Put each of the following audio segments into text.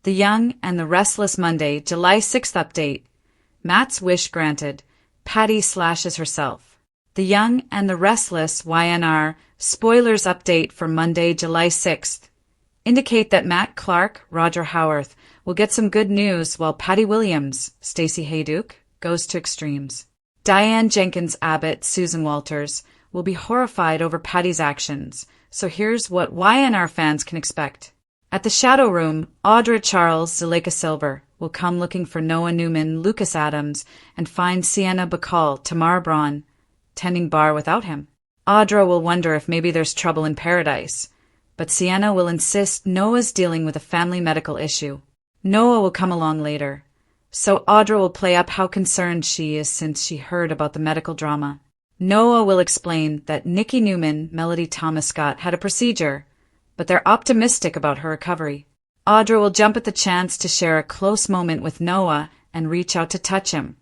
The Young and the Restless Monday, July 6th update. Matt's wish granted. Patty slashes herself. The Young and the Restless YNR spoilers update for Monday, July 6th indicate that Matt Clark, Roger Howarth, will get some good news while Patty Williams, Stacey Hayduke, goes to extremes. Diane Jenkins Abbott, Susan Walters, will be horrified over Patty's actions, so here's what YNR fans can expect. At the Shadow Room, Audra Charles, Zuleika Silver, will come looking for Noah Newman, Lucas Adams, and find Sienna Bacall, Tamara Braun, tending bar without him. Audra will wonder if maybe there's trouble in paradise, but Sienna will insist Noah's dealing with a family medical issue. Noah will come along later, so Audra will play up how concerned she is since she heard about the medical drama. Noah will explain that Nikki Newman, Melody Thomas Scott, had a procedure, but they're optimistic about her recovery. Audra will jump at the chance to share a close moment with Noah and reach out to touch him,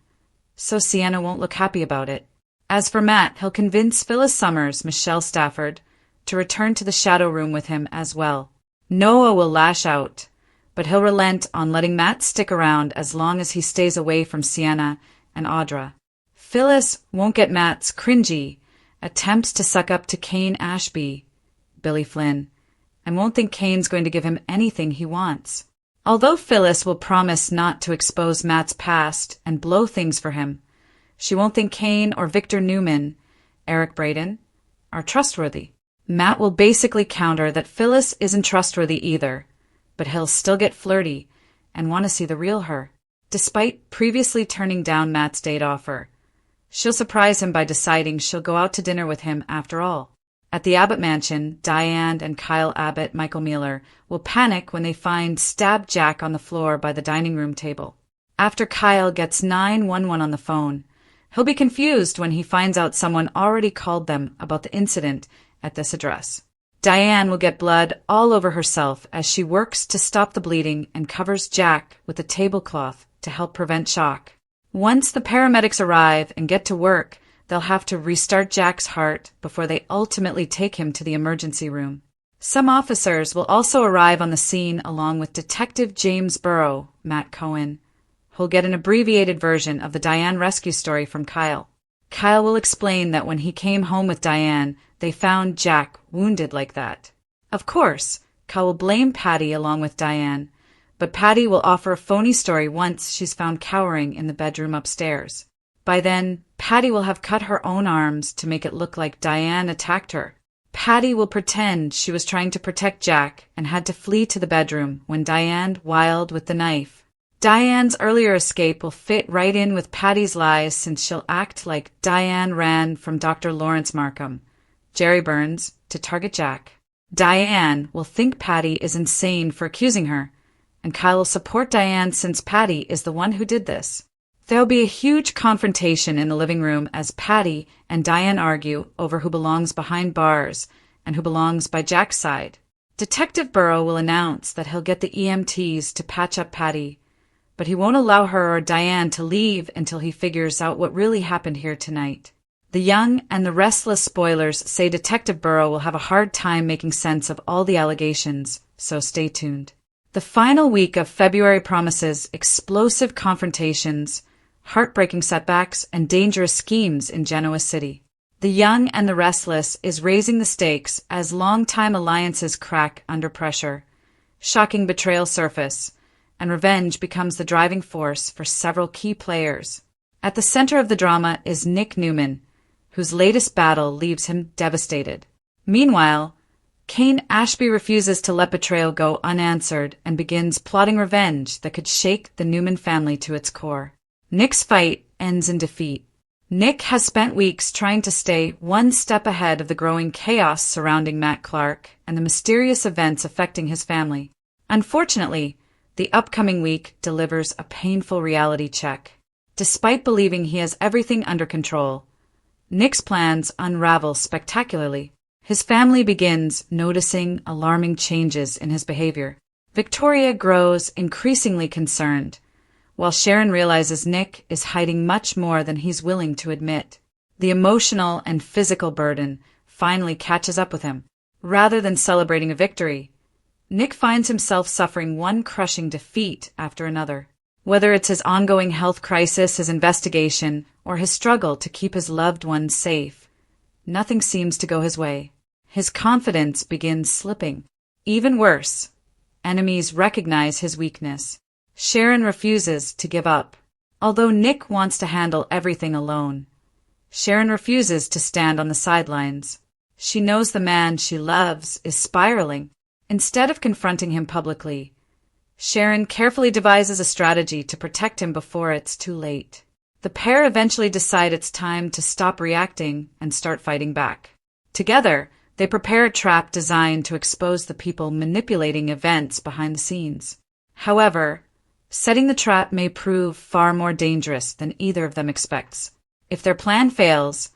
so Sienna won't look happy about it. As for Matt, he'll convince Phyllis Summers, Michelle Stafford, to return to the Shadow Room with him as well. Noah will lash out, but he'll relent on letting Matt stick around as long as he stays away from Sienna and Audra. Phyllis won't get Matt's cringy attempts to suck up to Kane Ashby, Billy Flynn, and won't think Kane's going to give him anything he wants. Although Phyllis will promise not to expose Matt's past and blow things for him, she won't think Kane or Victor Newman, Eric Braeden, are trustworthy. Matt will basically counter that Phyllis isn't trustworthy either, but he'll still get flirty and want to see the real her. Despite previously turning down Matt's date offer, she'll surprise him by deciding she'll go out to dinner with him after all. At the Abbott mansion, Diane and Kyle Abbott, Michael Mueller, will panic when they find stabbed Jack on the floor by the dining room table. After Kyle gets 911 on the phone, he'll be confused when he finds out someone already called them about the incident at this address. Diane will get blood all over herself as she works to stop the bleeding and covers Jack with a tablecloth to help prevent shock. Once the paramedics arrive and get to work, they'll have to restart Jack's heart before they ultimately take him to the emergency room. Some officers will also arrive on the scene along with Detective James Burrow, Matt Cohen, who'll get an abbreviated version of the Diane rescue story from Kyle. Kyle will explain that when he came home with Diane, they found Jack wounded like that. Of course, Kyle will blame Patty along with Diane, but Patty will offer a phony story once she's found cowering in the bedroom upstairs. By then, Patty will have cut her own arms to make it look like Diane attacked her. Patty will pretend she was trying to protect Jack and had to flee to the bedroom when Diane wiled with the knife. Diane's earlier escape will fit right in with Patty's lies since she'll act like Diane ran from Dr. Lawrence Markham, Jerry Burns, to target Jack. Diane will think Patty is insane for accusing her, and Kyle will support Diane since Patty is the one who did this. There'll be a huge confrontation in the living room as Patty and Diane argue over who belongs behind bars and who belongs by Jack's side. Detective Burrow will announce that he'll get the EMTs to patch up Patty, but he won't allow her or Diane to leave until he figures out what really happened here tonight. The Young and the Restless spoilers say Detective Burrow will have a hard time making sense of all the allegations, so stay tuned. The final week of February promises explosive confrontations, heartbreaking setbacks, and dangerous schemes in Genoa City. The Young and the Restless is raising the stakes as longtime alliances crack under pressure, shocking betrayal surface, and revenge becomes the driving force for several key players. At the center of the drama is Nick Newman, whose latest battle leaves him devastated. Meanwhile, Kane Ashby refuses to let betrayal go unanswered and begins plotting revenge that could shake the Newman family to its core. Nick's fight ends in defeat. Nick has spent weeks trying to stay one step ahead of the growing chaos surrounding Matt Clark and the mysterious events affecting his family. Unfortunately, the upcoming week delivers a painful reality check. Despite believing he has everything under control, Nick's plans unravel spectacularly. His family begins noticing alarming changes in his behavior. Victoria grows increasingly concerned, while Sharon realizes Nick is hiding much more than he's willing to admit. The emotional and physical burden finally catches up with him. Rather than celebrating a victory, Nick finds himself suffering one crushing defeat after another. Whether it's his ongoing health crisis, his investigation, or his struggle to keep his loved ones safe, nothing seems to go his way. His confidence begins slipping. Even worse, enemies recognize his weakness. Sharon refuses to give up. Although Nick wants to handle everything alone, Sharon refuses to stand on the sidelines. She knows the man she loves is spiraling. Instead of confronting him publicly, Sharon carefully devises a strategy to protect him before it's too late. The pair eventually decide it's time to stop reacting and start fighting back. Together, they prepare a trap designed to expose the people manipulating events behind the scenes. However, setting the trap may prove far more dangerous than either of them expects. If their plan fails,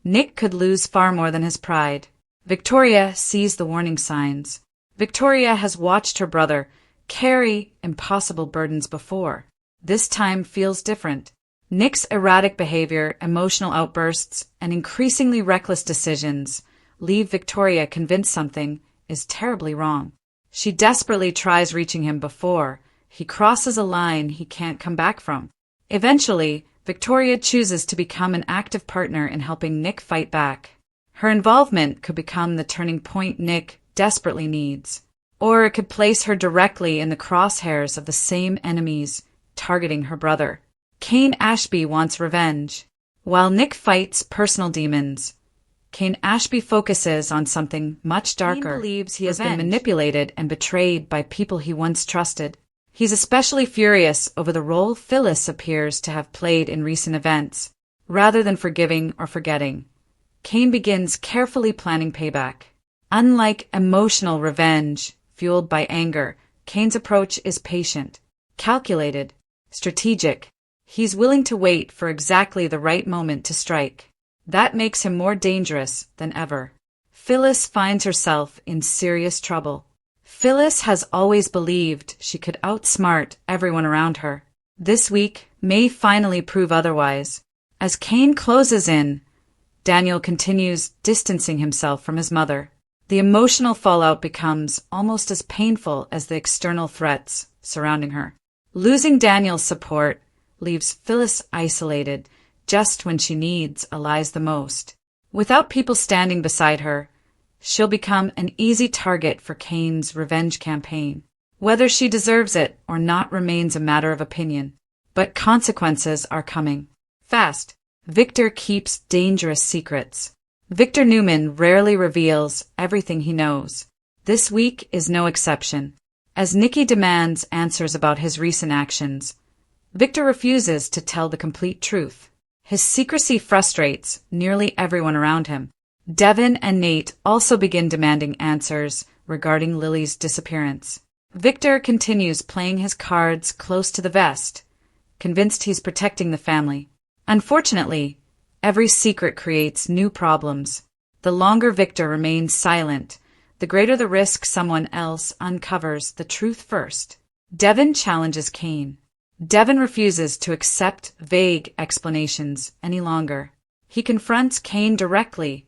Nick could lose far more than his pride. Victoria sees the warning signs. Victoria has watched her brother carry impossible burdens before. This time feels different. Nick's erratic behavior, emotional outbursts, and increasingly reckless decisions leave Victoria convinced something is terribly wrong. She desperately tries reaching him before he crosses a line he can't come back from. Eventually, Victoria chooses to become an active partner in helping Nick fight back. Her involvement could become the turning point Nick desperately needs, or it could place her directly in the crosshairs of the same enemies targeting her brother. Kane Ashby wants revenge. While Nick fights personal demons, Kane Ashby focuses on something much darker. Kane believes he has been manipulated and betrayed by people he once trusted. He's especially furious over the role Phyllis appears to have played in recent events. Rather than forgiving or forgetting, Kane begins carefully planning payback. Unlike emotional revenge fueled by anger, Kane's approach is patient, calculated, strategic. He's willing to wait for exactly the right moment to strike. That makes him more dangerous than ever. Phyllis finds herself in serious trouble. Phyllis has always believed she could outsmart everyone around her. This week may finally prove otherwise. As Kane closes in, Daniel continues distancing himself from his mother. The emotional fallout becomes almost as painful as the external threats surrounding her. Losing Daniel's support leaves Phyllis isolated just when she needs allies the most. Without people standing beside her, she'll become an easy target for Kane's revenge campaign. Whether she deserves it or not remains a matter of opinion, but consequences are coming. Fast. Victor keeps dangerous secrets. Victor Newman rarely reveals everything he knows. This week is no exception. As Nikki demands answers about his recent actions, Victor refuses to tell the complete truth. His secrecy frustrates nearly everyone around him. Devin and Nate also begin demanding answers regarding Lily's disappearance. Victor continues playing his cards close to the vest, convinced he's protecting the family. Unfortunately, every secret creates new problems. The longer Victor remains silent, the greater the risk someone else uncovers the truth first. Devin challenges Kane. Devin refuses to accept vague explanations any longer. He confronts Kane directly,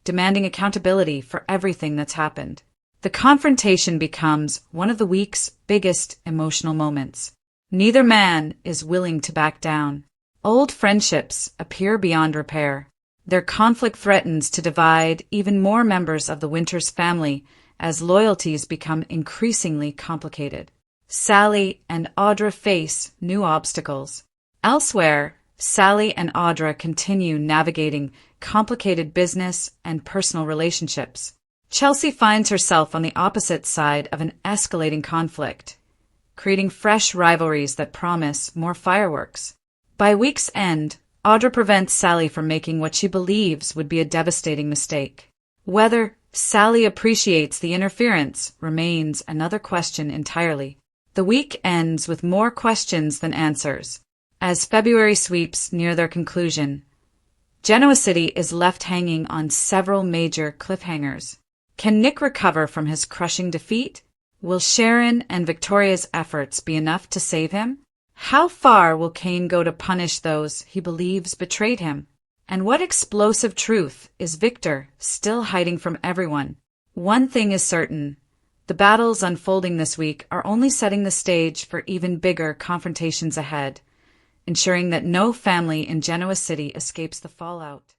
demanding accountability for everything that's happened. The confrontation becomes one of the week's biggest emotional moments. Neither man is willing to back down. Old friendships appear beyond repair. Their conflict threatens to divide even more members of the Winters family as loyalties become increasingly complicated. Sally and Audra face new obstacles. Elsewhere, Sally and Audra continue navigating complicated business and personal relationships. Chelsea finds herself on the opposite side of an escalating conflict, creating fresh rivalries that promise more fireworks. By week's end, Audra prevents Sally from making what she believes would be a devastating mistake. Whether Sally appreciates the interference remains another question entirely. The week ends with more questions than answers. As February sweeps near their conclusion, Genoa City is left hanging on several major cliffhangers. Can Nick recover from his crushing defeat? Will Sharon and Victoria's efforts be enough to save him? How far will Kane go to punish those he believes betrayed him? And what explosive truth is Victor still hiding from everyone? One thing is certain. The battles unfolding this week are only setting the stage for even bigger confrontations ahead, ensuring that no family in Genoa City escapes the fallout.